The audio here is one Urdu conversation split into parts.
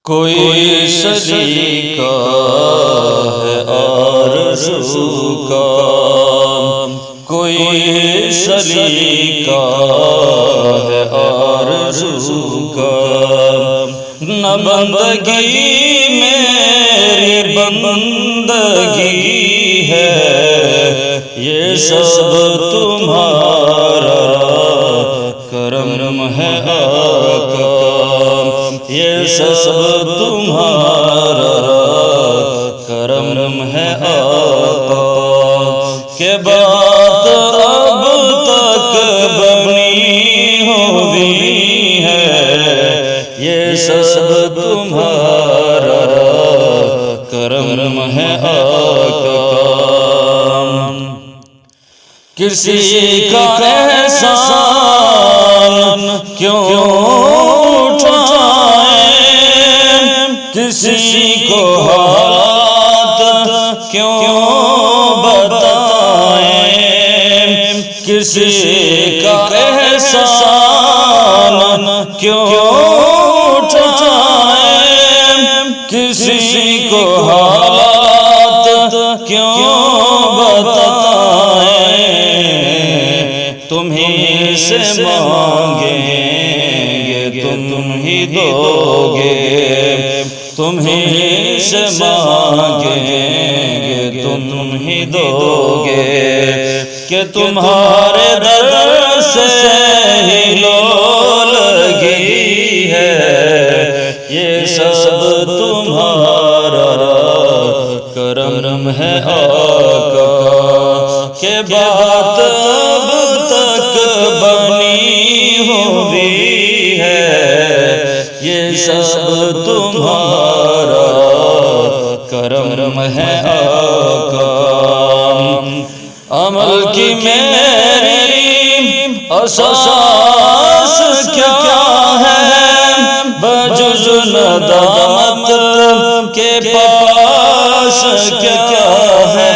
کوئی سلیقہ ہے آرزو کا، کوئی سلیقہ ہے آرزو کا، نہ بندگی میری بندگی ہے، یہ سب تمہارا کرم ہے آقا، یہ سب تمہارا کرم ہے آقا، کہ بات اب تک بنی ہوئی ہے، یہ سب تمہارا کرم ہے آقا۔ کسی کا احسان کیوں کسی کو حالات کیوں بتائیں، کسی کا احسان کیوں اٹھائیں، کسی کو حالات کیوں بتائیں، تمہیں سے مانگیں گے تم ہی دو گے، تمہیں سے مانگیں گے تم ہی دو گے، کہ تمہارے در سے ہی لو لگی ہے، یہ سب تمہارا کرم ہے آقا، کہ بات اب تک بنی ہوئی ہے، یہ سب تمہارا کرم ہے آقا۔ عمل کی میری اساس کیا ہے، بجز ندامت کے پاس کیا ہے،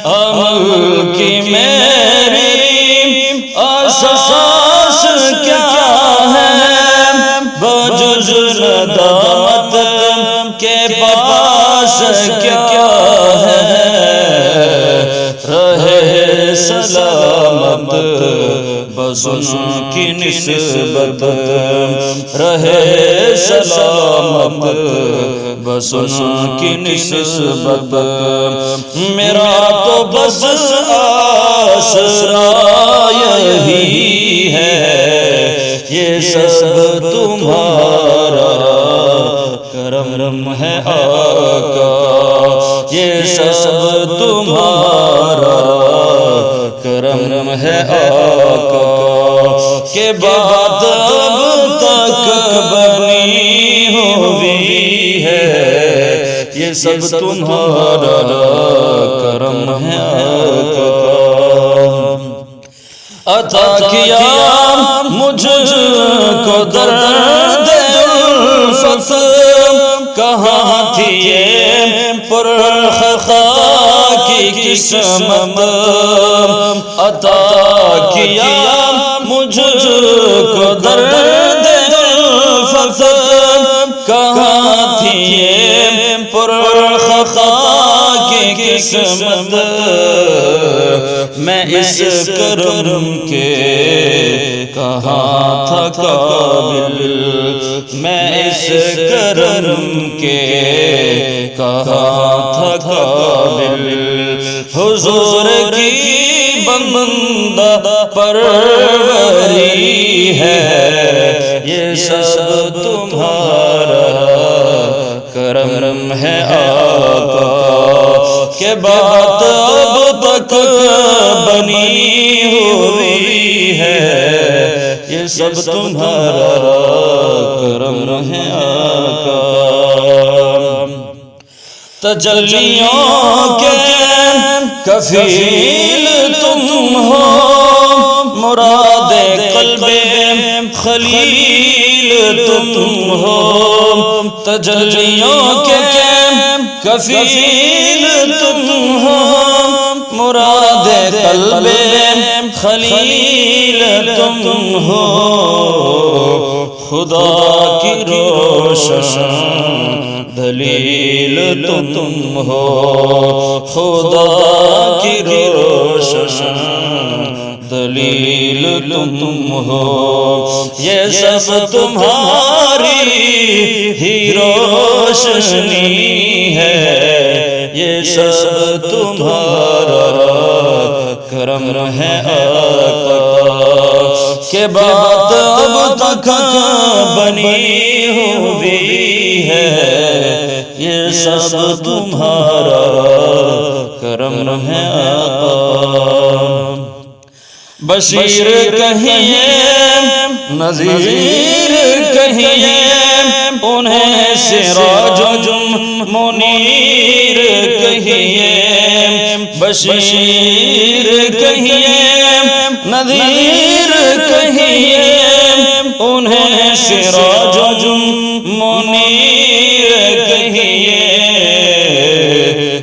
عمل کی میری اساس کیا ہے، بجز ندامت کے پاس کیا ہے، رہے سلامت بس ان کی نسبت، رہے سلامت بس ان کی نسبت، میرا تو بس آسرا یہی ہے، یہ سب تمہارا کرم ہے آقا، یہ سب تمہارا کرم ہے آقا، کہ بات اب تک بنی ہوئی ہے، یہ سب تمہارا کرم ہے آقا۔ عطا کیا مجھ کو درد الفت، کہاں تھی یہ پرخطا کی قسمت، عطا کیا مجھ کو درد الفت، کہاں تھی یہ پرخطا کی قسمت، میں اس کرم کے کہاں تھا قابل، میں اس کرم کے کہاں تھا قابل، حضور کی بندہ پروری ہے، یہ سب تمہارا کرم ہے آقا، کہ بات اب تک بنی ہوئی ہے، یہ سب تمہارا کرم ہے آقا۔ تجلیوں کے کفیل تم ہو، مراد قلب خلیل تم ہو، تجلیوں کے کفیل تم ہو، مراد قلب خلیل تم ہو، خدا کی روح روشن دلیل تم ہو، خدا کی روشن دلیل تم ہو، یہ سب تمہاری ہی روشنی ہے، یہ سب تمہارا کرم ہے آقا، کہ بات اب تک بنی ہوئی ہے، یہ سب تمہارا کرم ہے آقا۔ بشیر کہیے نذیر کہیے انہیں سراج منیر کہیے، بشیر کہیے نذیر کہیے انہیں سراج منیر کہیے،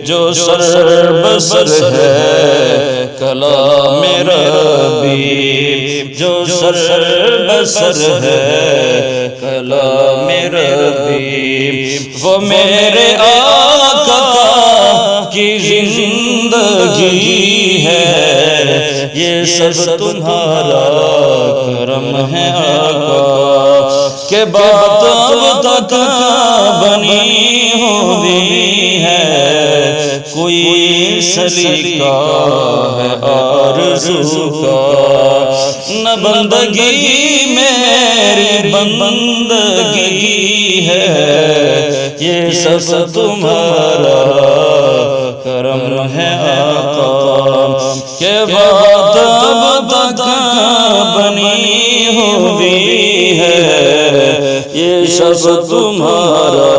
جو سر بسر ہے کلام ربی، جو سر بسر ہے کلام ربی، وہ میرے آقا کی زندگی ہے، یہ سب تمہارا کرم ہے آقا، کہ بات اب تک بنی ہوئی ہے، کوئی سلیقہ ہے آرزو کا، نہ بندگی میری بندگی ہے، یہ سب تمہارا کرم ہے آقا، کہ بات اب تک بنی ہوئی ہے، یہ سب تمہارا